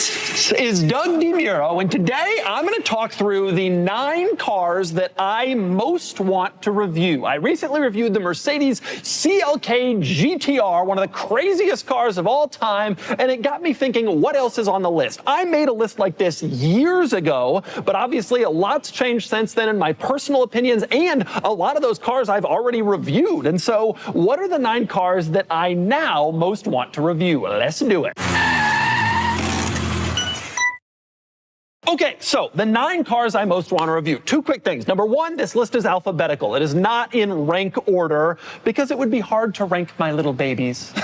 This is Doug DeMuro, and today I'm going to talk through the 9 cars that I most want to review. I recently reviewed the Mercedes CLK GTR, one of the craziest cars of all time, and it got me thinking, what else is on the list? I made a list like this years ago, but obviously a lot's changed since then in my personal opinions, and a lot of those cars I've already reviewed. And so, what are the 9 cars that I now most want to review? Let's do it. Okay, so the 9 cars I most want to review. 2 quick things. Number 1, this list is alphabetical. It is not in rank order because it would be hard to rank my little babies.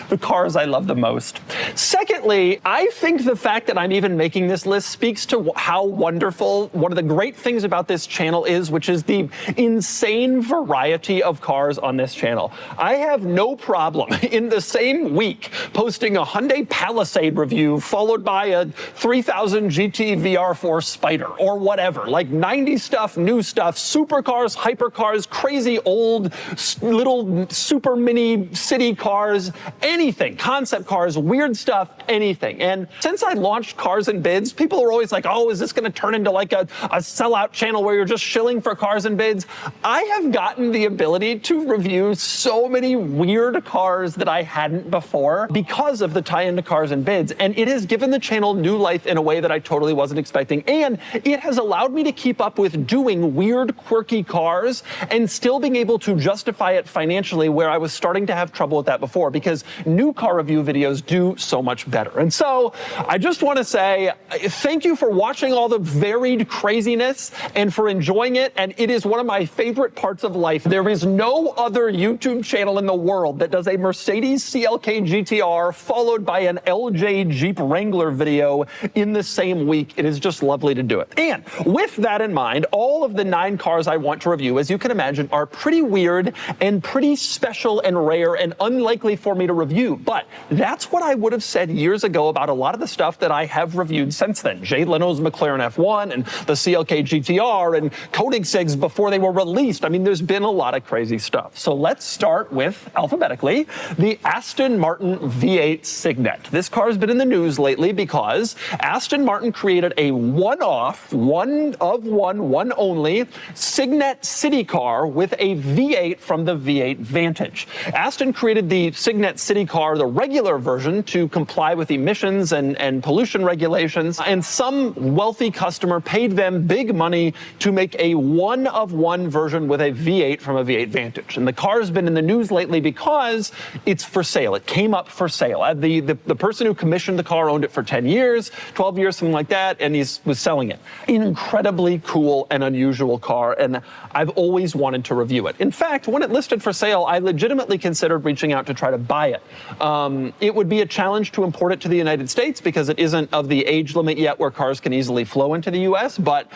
The cars I love the most. Secondly, I think the fact that I'm even making this list speaks to how wonderful one of the great things about this channel is, which is the insane variety of cars on this channel. I have no problem in the same week posting a Hyundai Palisade review followed by a 3000 GT VR4 Spider or whatever, like 90s stuff, new stuff, supercars, hypercars, crazy old little super mini city cars, anything, concept cars, weird stuff, anything. And since I launched Cars and Bids, people are always like, oh, is this going to turn into like a sellout channel where you're just shilling for cars and bids? I have gotten the ability to review so many weird cars that I hadn't before because of the tie-in to Cars and Bids. And it has given the channel new life in a way that I totally wasn't expecting. And it has allowed me to keep up with doing weird, quirky cars and still being able to justify it financially, where I was starting to have trouble with that before, because new car review videos do so much better. And so I just want to say thank you for watching all the varied craziness and for enjoying it. And it is one of my favorite parts of life. There is no other YouTube channel in the world that does a Mercedes CLK GTR followed by an LJ Jeep Wrangler video in the same week. It is just lovely to do it. And with that in mind, all of the 9 cars I want to review, as you can imagine, are pretty weird and pretty special and rare and unlikely for me to review. But that's what I would have said years ago about a lot of the stuff that I have reviewed since then. Jay Leno's McLaren F1 and the CLK GTR and Koenigsegg's before they were released. I mean, there's been a lot of crazy stuff. So let's start with, alphabetically, the Aston Martin V8 Cygnet. This car has been in the news lately because Aston Martin created a one-off, one only Cygnet city car with a V8 from the V8 Vantage. Aston created the Cygnet city car, the regular version, to comply with emissions and pollution regulations, and some wealthy customer paid them big money to make a one-of-one version with a V8 from a V8 Vantage. And the car has been in the news lately because it's for sale. It came up for sale. The person who commissioned the car owned it for 10 years, 12 years, something like that, and he was selling it. Incredibly cool and unusual car, and I've always wanted to review it. In fact, when it listed for sale, I legitimately considered reaching out to try to buy it. It would be a challenge to import it to the United States because it isn't of the age limit yet where cars can easily flow into the US, but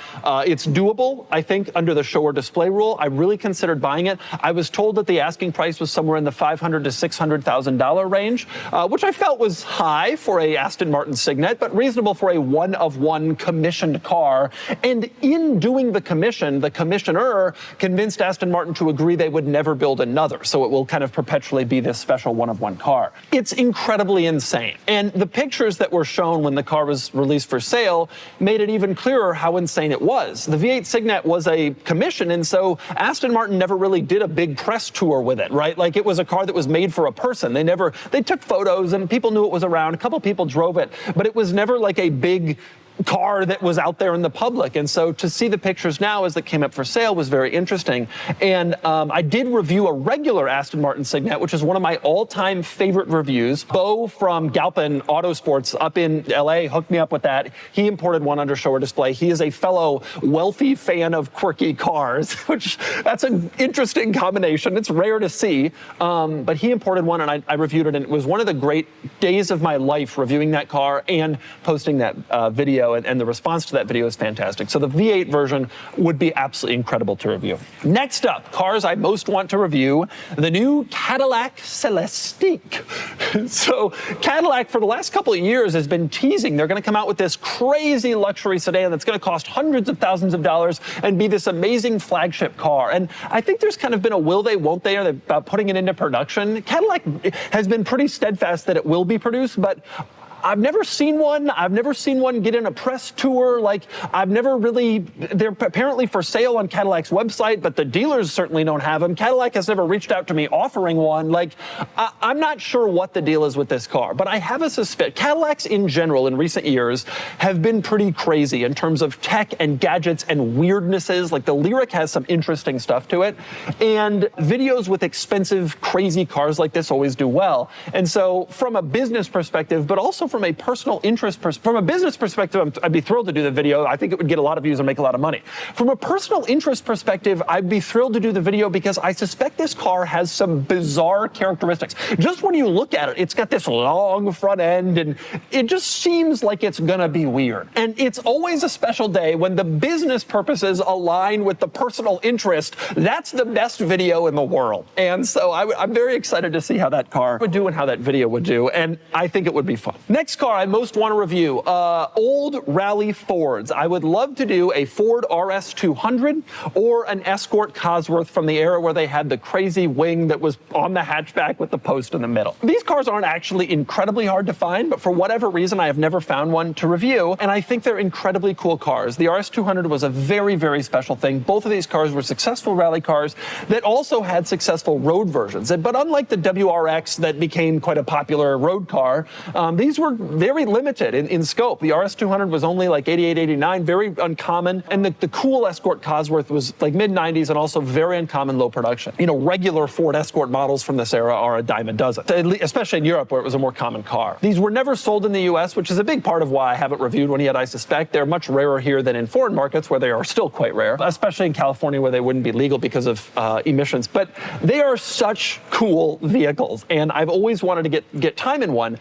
it's doable, I think, under the show or display rule. I really considered buying it. I was told that the asking price was somewhere in the $500,000 to $600,000 range, which I felt was high for a Aston Martin Cygnet, but reasonable for a one-of-one commissioned car. And in doing the commission, the commissioner convinced Aston Martin to agree they would never build another, so it will kind of perpetually be this special one-of-one car. It's incredibly insane. And the pictures that were shown when the car was released for sale made it even clearer how insane it was. The V8 Cygnet was a commission, and so Aston Martin never really did a big press tour with it, right? Like, it was a car that was made for a person. They took photos and people knew it was around. A couple people drove it, but it was never like a big car that was out there in the public. And so to see the pictures now as it came up for sale was very interesting. And I did review a regular Aston Martin Cygnet, which is one of my all-time favorite reviews. Bo from Galpin Autosports up in LA hooked me up with that. He imported one under show or display. He is a fellow wealthy fan of quirky cars, which that's an interesting combination. It's rare to see. But he imported one and I reviewed it, and it was one of the great days of my life reviewing that car and posting that video. And the response to that video is fantastic. So the V8 version would be absolutely incredible to review. Next up, cars I most want to review, the new Cadillac Celestiq. So Cadillac, for the last couple of years, has been teasing they're going to come out with this crazy luxury sedan that's going to cost hundreds of thousands of dollars and be this amazing flagship car. And I think there's kind of been a will they, won't they, about putting it into production. Cadillac has been pretty steadfast that it will be produced, but I've never seen one. I've never seen one get in a press tour. Like, I've never really, they're apparently for sale on Cadillac's website, but the dealers certainly don't have them. Cadillac has never reached out to me offering one. Like, I'm not sure what the deal is with this car, but I have a suspicion. Cadillacs in general in recent years have been pretty crazy in terms of tech and gadgets and weirdnesses. Like, the Lyriq has some interesting stuff to it, and videos with expensive, crazy cars like this always do well. And so from a business perspective, but also from a personal interest perspective, from a business perspective, I'd be thrilled to do the video. I think it would get a lot of views and make a lot of money. From a personal interest perspective, I'd be thrilled to do the video because I suspect this car has some bizarre characteristics. Just when you look at it, it's got this long front end, and it just seems like it's gonna be weird. And it's always a special day when the business purposes align with the personal interest. That's the best video in the world. And so I'm very excited to see how that car would do and how that video would do, and I think it would be fun. Next car I most want to review, old rally Fords. I would love to do a Ford RS 200 or an Escort Cosworth from the era where they had the crazy wing that was on the hatchback with the post in the middle. These cars aren't actually incredibly hard to find, but for whatever reason I have never found one to review, and I think they're incredibly cool cars. The RS 200 was a very, very special thing. Both of these cars were successful rally cars that also had successful road versions. But unlike the WRX that became quite a popular road car, these were very limited in scope. The RS 200 was only like 88, 89, very uncommon. And the cool Escort Cosworth was like mid-90s and also very uncommon, low production. You know, regular Ford Escort models from this era are a dime a dozen, especially in Europe where it was a more common car. These were never sold in the US, which is a big part of why I haven't reviewed one yet, I suspect. They're much rarer here than in foreign markets where they are still quite rare, especially in California where they wouldn't be legal because of emissions. But they are such cool vehicles, and I've always wanted to get time in one,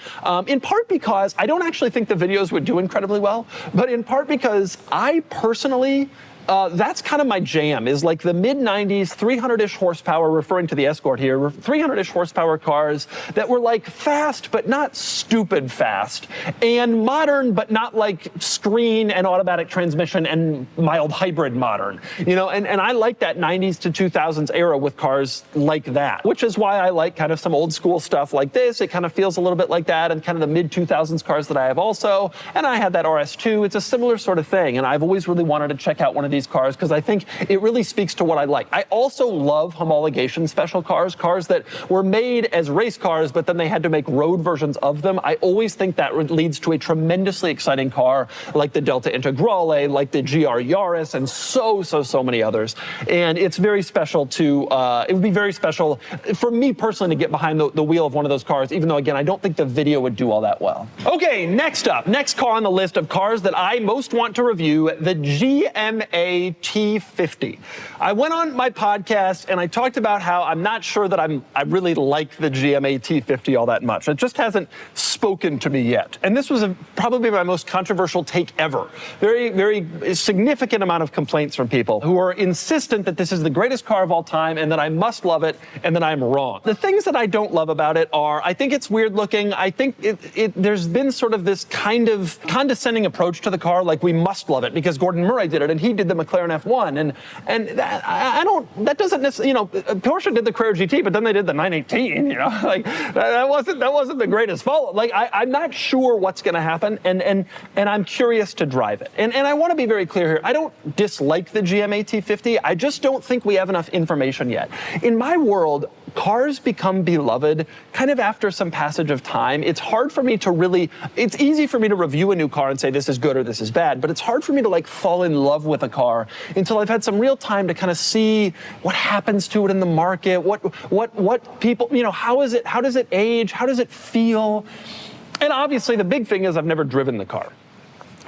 in part because I don't actually think the videos would do incredibly well, but in part because I personally, that's kind of my jam, is like the mid-90s 300-ish horsepower, referring to the Escort here, 300-ish horsepower cars that were like fast but not stupid fast, and modern but not like screen and automatic transmission and mild hybrid modern, you know, and I like that 90s to 2000s era with cars like that, which is why I like kind of some old school stuff like this. It kind of feels a little bit like that, and kind of the mid-2000s cars that I have also, and I had that RS2. It's a similar sort of thing, and I've always really wanted to check out one of these cars because I think it really speaks to what I like. I also love homologation special cars that were made as race cars, but then they had to make road versions of them. I always think that leads to a tremendously exciting car like the Delta Integrale, like the GR Yaris, and so many others. And it's very special to, it would be very special for me personally to get behind the wheel of one of those cars, even though, again, I don't think the video would do all that well. Okay, next car on the list of cars that I most want to review, the GMA T50. I went on my podcast and I talked about how I'm not sure that I really like the GMA T50 all that much. It just hasn't spoken to me yet. And this was probably my most controversial take ever. Very significant amount of complaints from people who are insistent that this is the greatest car of all time and that I must love it and that I'm wrong. The things that I don't love about it are, I think it's weird looking. I think there's been sort of this kind of condescending approach to the car, like we must love it because Gordon Murray did it and he did the McLaren F1, and that doesn't necessarily, you know, Porsche did the Carrera GT, but then they did the 918, you know, like that wasn't the greatest follow. Like I'm not sure what's going to happen, and I'm curious to drive it. And I want to be very clear here. I don't dislike the GMA T50. I just don't think we have enough information yet. In my world, cars become beloved kind of after some passage of time. It's hard for me to really, it's easy for me to review a new car and say this is good or this is bad, but it's hard for me to like fall in love with a car until I've had some real time to kind of see what happens to it in the market, what people, you know, how does it age, how does it feel? And obviously the big thing is I've never driven the car.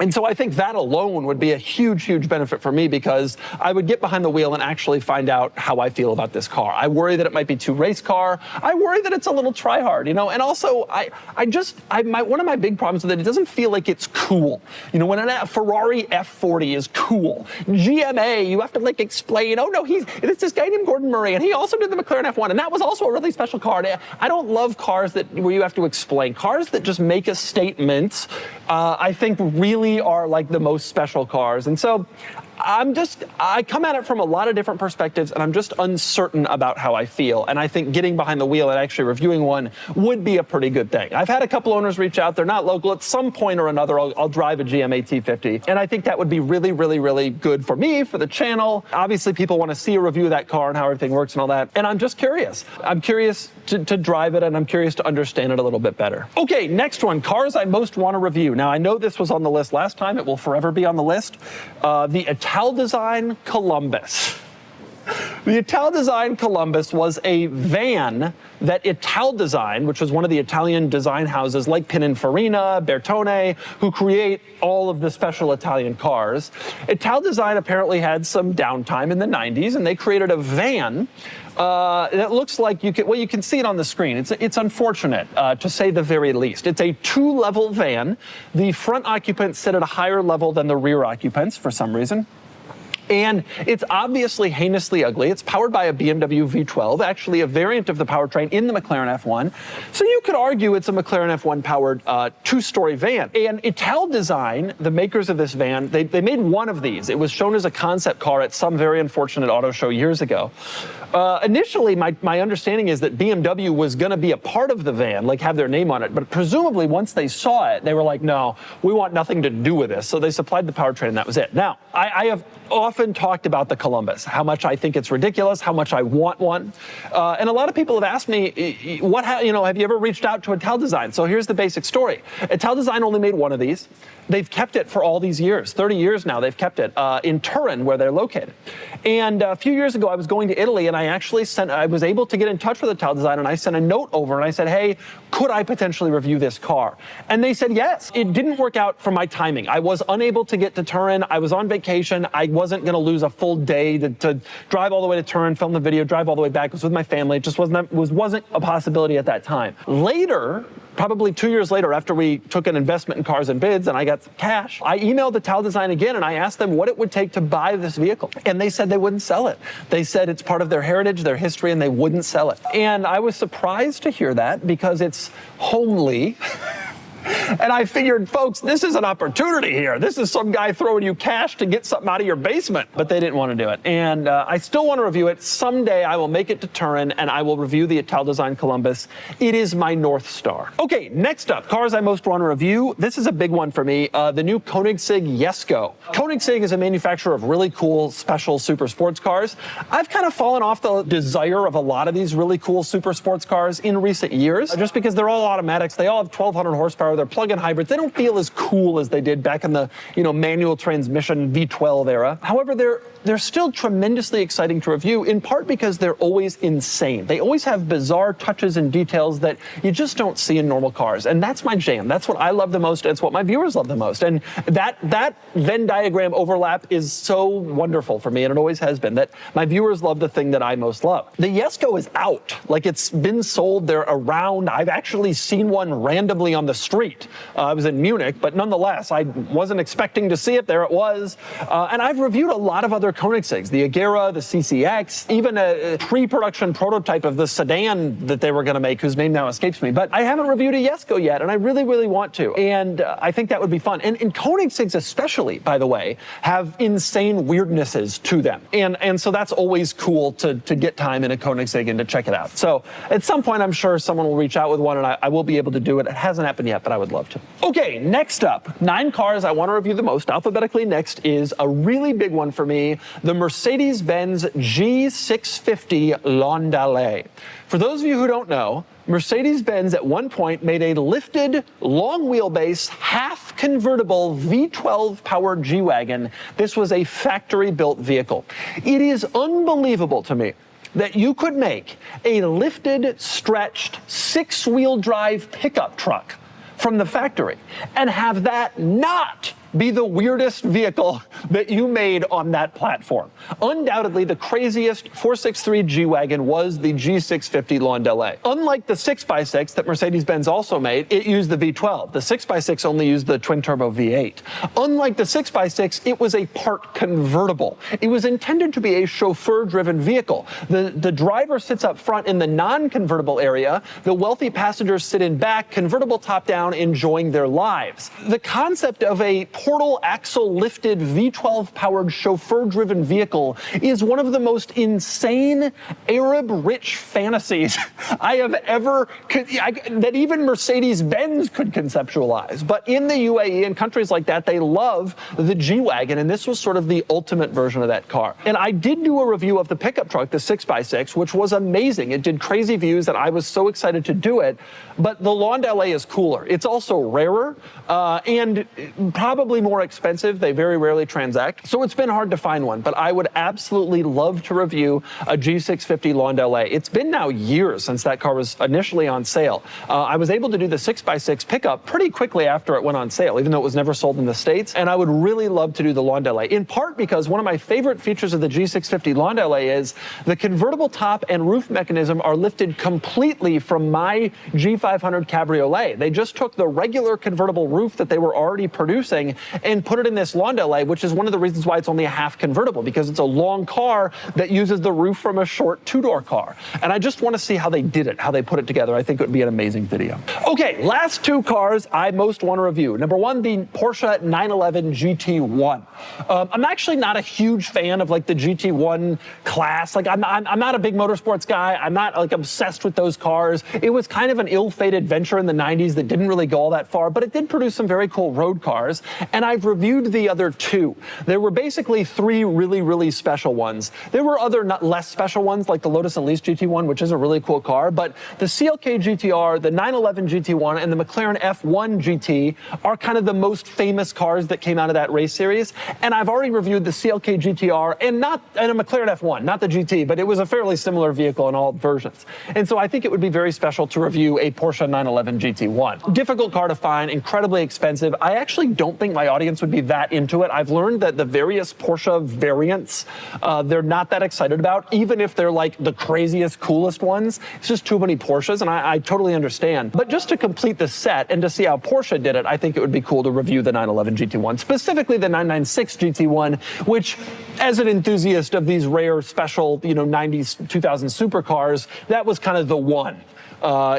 And so I think that alone would be a huge, huge benefit for me because I would get behind the wheel and actually find out how I feel about this car. I worry that it might be too race car. I worry that it's a little try hard, you know, and also one of my big problems with it doesn't feel like it's cool. You know, when a Ferrari F40 is cool, GMA, you have to like explain, oh no, it's this guy named Gordon Murray and he also did the McLaren F1 and that was also a really special car. I don't love cars where you have to explain. Cars that just make a statement, I think really are like the most special cars. And so I come at it from a lot of different perspectives, and I'm just uncertain about how I feel. And I think getting behind the wheel and actually reviewing one would be a pretty good thing. I've had a couple owners reach out. They're not local. At some point or another, I'll drive a GM AT50. And I think that would be really, really, really good for me, for the channel. Obviously, people want to see a review of that car and how everything works and all that. And I'm just curious. I'm curious to drive it, and I'm curious to understand it a little bit better. Okay, next one, cars I most want to review. Now, I know this was on the list last time. It will forever be on the list. The Italdesign Columbus. The Italdesign Columbus was a van that Italdesign, which was one of the Italian design houses like Pininfarina, Bertone, who create all of the special Italian cars. Italdesign apparently had some downtime in the 90s, and they created a van that looks like you can see it on the screen. It's unfortunate, to say the very least. It's a 2-level van. The front occupants sit at a higher level than the rear occupants for some reason. And it's obviously heinously ugly. It's powered by a BMW V12, actually a variant of the powertrain in the McLaren F1. So you could argue it's a McLaren F1 powered 2-story van. And Italdesign, the makers of this van, they made one of these. It was shown as a concept car at some very unfortunate auto show years ago. Initially, my understanding is that BMW was going to be a part of the van, like have their name on it. But presumably, once they saw it, they were like, no, we want nothing to do with this. So they supplied the powertrain, and that was it. Now, I have often talked about the Columbus, how much I think it's ridiculous, how much I want one. And a lot of people have asked me, have you ever reached out to Italdesign? So here's the basic story. Italdesign only made one of these. They've kept it for all these years, 30 years now, they've kept it in Turin, where they're located. And a few years ago, I was going to Italy, and I was able to get in touch with Italdesign, and I sent a note over, and I said, hey, could I potentially review this car? And they said yes. It didn't work out for my timing. I was unable to get to Turin. I was on vacation. I wasn't going to lose a full day to drive all the way to Turin, film the video, drive all the way back. It was with my family. It just wasn't a possibility at that time. Later, probably 2 years later, after we took an investment in cars and bids and I got some cash, I emailed Italdesign again and I asked them what it would take to buy this vehicle. And they said they wouldn't sell it. They said it's part of their heritage, their history, and they wouldn't sell it. And I was surprised to hear that because it's homely. And I figured, folks, this is an opportunity here. This is some guy throwing you cash to get something out of your basement. But they didn't want to do it. And I still want to review it. Someday I will make it to Turin and I will review the Italdesign Columbus. It is my North Star. Okay, next up, cars I most want to review. This is a big one for me. The new Koenigsegg Jesko. Koenigsegg is a manufacturer of really cool, special super sports cars. I've kind of fallen off the desire of a lot of these really cool super sports cars in recent years, just because they're all automatics. They all have 1,200 horsepower. They're plug-in hybrids. They don't feel as cool as they did back in the manual transmission V12 era. However, they're still tremendously exciting to review, in part because they're always insane. They always have bizarre touches and details that you just don't see in normal cars. And that's my jam. That's what I love the most. It's what my viewers love the most. And that Venn diagram overlap is so wonderful for me, and it always has been, that my viewers love the thing that I most love. The Jesko is out. Like, it's been sold. They're around. I've actually seen one randomly on the street. I was in Munich, but nonetheless, I wasn't expecting to see it. There it was. And I've reviewed a lot of other Koenigsegg's, the Agera, the CCX, even a pre-production prototype of the sedan that they were going to make, whose name now escapes me. But I haven't reviewed a Jesko yet, and I really, really want to. And I think that would be fun. And Koenigseggs especially, by the way, have insane weirdnesses to them. And so that's always cool to get time in a Koenigsegg and to check it out. So at some point, I'm sure someone will reach out with one, and I will be able to do it. It hasn't happened yet, but I would love to. Okay, next up, 9 cars I want to review the most. Alphabetically next is a really big one for me, the Mercedes-Benz G650 Landaulet. For those of you who don't know, Mercedes-Benz at one point made a lifted, long wheelbase, half convertible V12 powered G-Wagon. This was a factory-built vehicle. It is unbelievable to me that you could make a lifted, stretched, 6-wheel drive pickup truck from the factory and have that not be the weirdest vehicle that you made on that platform. Undoubtedly, the craziest 463 G-Wagon was the G650 Landaulet. Unlike the 6x6 that Mercedes-Benz also made, it used the V12. The 6x6 only used the twin-turbo V8. Unlike the 6x6, it was a part convertible. It was intended to be a chauffeur-driven vehicle. The driver sits up front in the non-convertible area. The wealthy passengers sit in back, convertible top-down, enjoying their lives. The concept of a portal axle lifted V12-powered chauffeur-driven vehicle is one of the most insane Arab-rich fantasies I have ever, that even Mercedes-Benz could conceptualize. But in the UAE and countries like that, they love the G-Wagon, and this was sort of the ultimate version of that car. And I did do a review of the pickup truck, the 6x6, which was amazing. It did crazy views, and I was so excited to do it. But the Landaulet is cooler. It's also rarer and probably more expensive. They very rarely transact. So it's been hard to find one, but I would absolutely love to review a G650 Landaulet. It's been now years since that car was initially on sale. I was able to do the 6x6 pickup pretty quickly after it went on sale, even though it was never sold in the States. And I would really love to do the Landaulet, in part because one of my favorite features of the G650 Landaulet is the convertible top and roof mechanism are lifted completely from my G500 Cabriolet. They just took the regular convertible roof that they were already producing and put it in this Landaulet, which is one of the reasons why it's only a half convertible, because it's a long car that uses the roof from a short two-door car. And I just want to see how they did it, how they put it together. I think it would be an amazing video. Okay, last two cars I most want to review. Number one, the Porsche 911 GT1. I'm actually not a huge fan of like the GT1 class. Like I'm not a big motorsports guy. I'm not like obsessed with those cars. It was kind of an ill-fated venture in the 90s that didn't really go all that far, but it did produce some very cool road cars. And I've reviewed the other two. There were basically three really, really special ones. There were other less special ones like the Lotus Elise GT1, which is a really cool car, but the CLK GTR, the 911 GT1, and the McLaren F1 GT are kind of the most famous cars that came out of that race series. And I've already reviewed the CLK GTR and a McLaren F1, not the GT, but it was a fairly similar vehicle in all versions. And so I think it would be very special to review a Porsche 911 GT1. Difficult car to find, incredibly expensive. I actually don't think my audience would be that into it. I've learned that the various Porsche variants, they're not that excited about, even if they're like the craziest, coolest ones. It's just too many Porsches, and I totally understand. But just to complete the set and to see how Porsche did it, I think it would be cool to review the 911 GT1, specifically the 996 GT1, which, as an enthusiast of these rare, special, 90s, 2000s supercars, that was kind of the one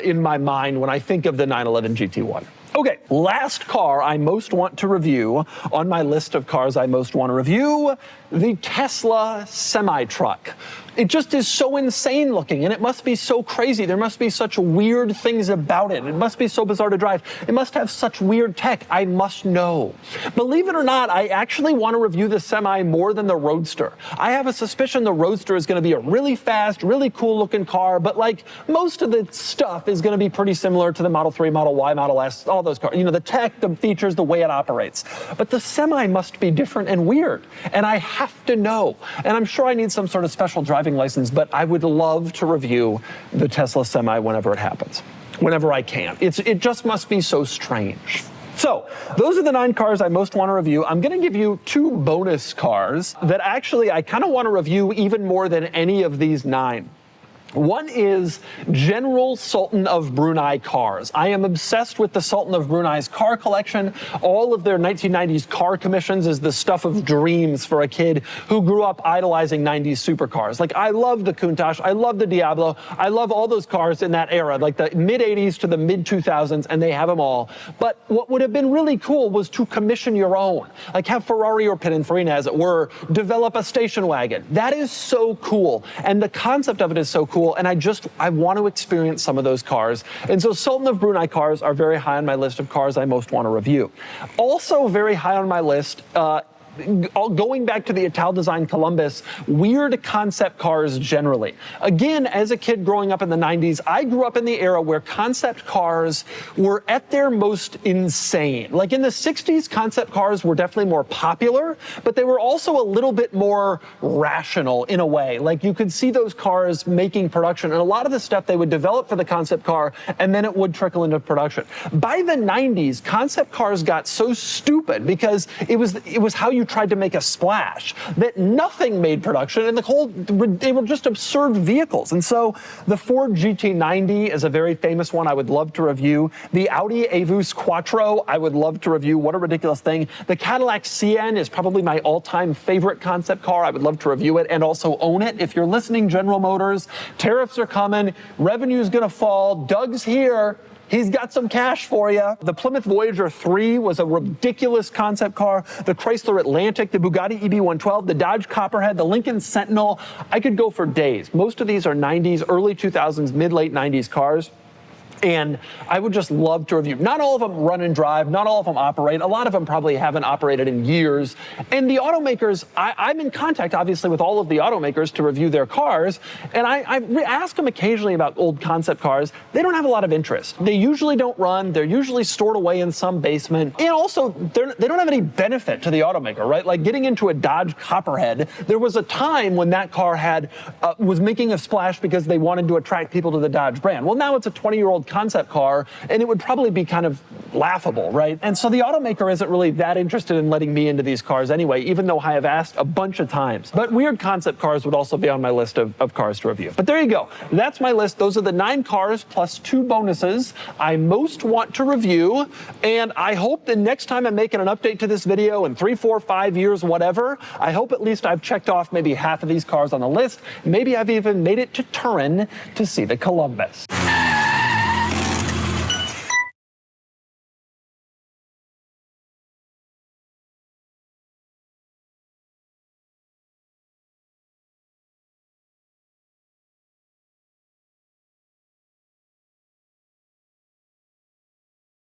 in my mind when I think of the 911 GT1. Okay, last car I most want to review on my list of cars I most want to review, the Tesla semi-truck. It just is so insane looking, and it must be so crazy. There must be such weird things about it. It must be so bizarre to drive. It must have such weird tech. I must know. Believe it or not, I actually want to review the Semi more than the Roadster. I have a suspicion the Roadster is going to be a really fast, really cool looking car, but like most of the stuff is going to be pretty similar to the Model 3, Model Y, Model S, all those cars. The tech, the features, the way it operates. But the Semi must be different and weird, and I have to know. And I'm sure I need some sort of special driving license, but I would love to review the Tesla Semi whenever it happens, whenever I can. It just must be so strange. So those are the 9 cars I most want to review. I'm going to give you 2 bonus cars that actually I kind of want to review even more than any of these 9. One is General Sultan of Brunei cars. I am obsessed with the Sultan of Brunei's car collection. All of their 1990s car commissions is the stuff of dreams for a kid who grew up idolizing 90s supercars. Like, I love the Countach, I love the Diablo, I love all those cars in that era, like the mid-80s to the mid-2000s, and they have them all. But what would have been really cool was to commission your own. Like, have Ferrari or Pininfarina, as it were, develop a station wagon. That is so cool, and the concept of it is so cool. And I want to experience some of those cars. And so Sultan of Brunei cars are very high on my list of cars I most want to review. Also very high on my list, going back to the Italdesign Columbus, weird concept cars generally. Again, as a kid growing up in the 90s, I grew up in the era where concept cars were at their most insane. Like in the 60s, concept cars were definitely more popular, but they were also a little bit more rational in a way. Like you could see those cars making production, and a lot of the stuff they would develop for the concept car, and then it would trickle into production. By the 90s, concept cars got so stupid because it was how you tried to make a splash that nothing made production, and they were just absurd vehicles. And so the Ford GT90 is a very famous one I would love to review. The Audi A-Vus Quattro I would love to review. What a ridiculous thing. The Cadillac CN is probably my all-time favorite concept car. I would love to review it and also own it. If you're listening, General Motors, tariffs are coming, revenue's gonna fall, Doug's here. he's got some cash for you. The Plymouth Voyager 3 was a ridiculous concept car. The Chrysler Atlantic, the Bugatti EB112, the Dodge Copperhead, the Lincoln Sentinel. I could go for days. Most of these are 90s, early 2000s, mid-late 90s cars. And I would just love to review. Not all of them run and drive, not all of them operate. A lot of them probably haven't operated in years. And the automakers, I'm in contact, obviously, with all of the automakers to review their cars. And I ask them occasionally about old concept cars. They don't have a lot of interest. They usually don't run. They're usually stored away in some basement. And also, they don't have any benefit to the automaker, right? Like getting into a Dodge Copperhead, there was a time when that car was making a splash because they wanted to attract people to the Dodge brand. Well, now it's a 20-year-old concept car, and it would probably be kind of laughable, right? And so the automaker isn't really that interested in letting me into these cars anyway, even though I have asked a bunch of times. But weird concept cars would also be on my list of cars to review. But there you go. That's my list. Those are the 9 cars plus 2 bonuses I most want to review. And I hope the next time I'm making an update to this video in 3, 4, 5 years, whatever, I hope at least I've checked off maybe half of these cars on the list. Maybe I've even made it to Turin to see the Columbus.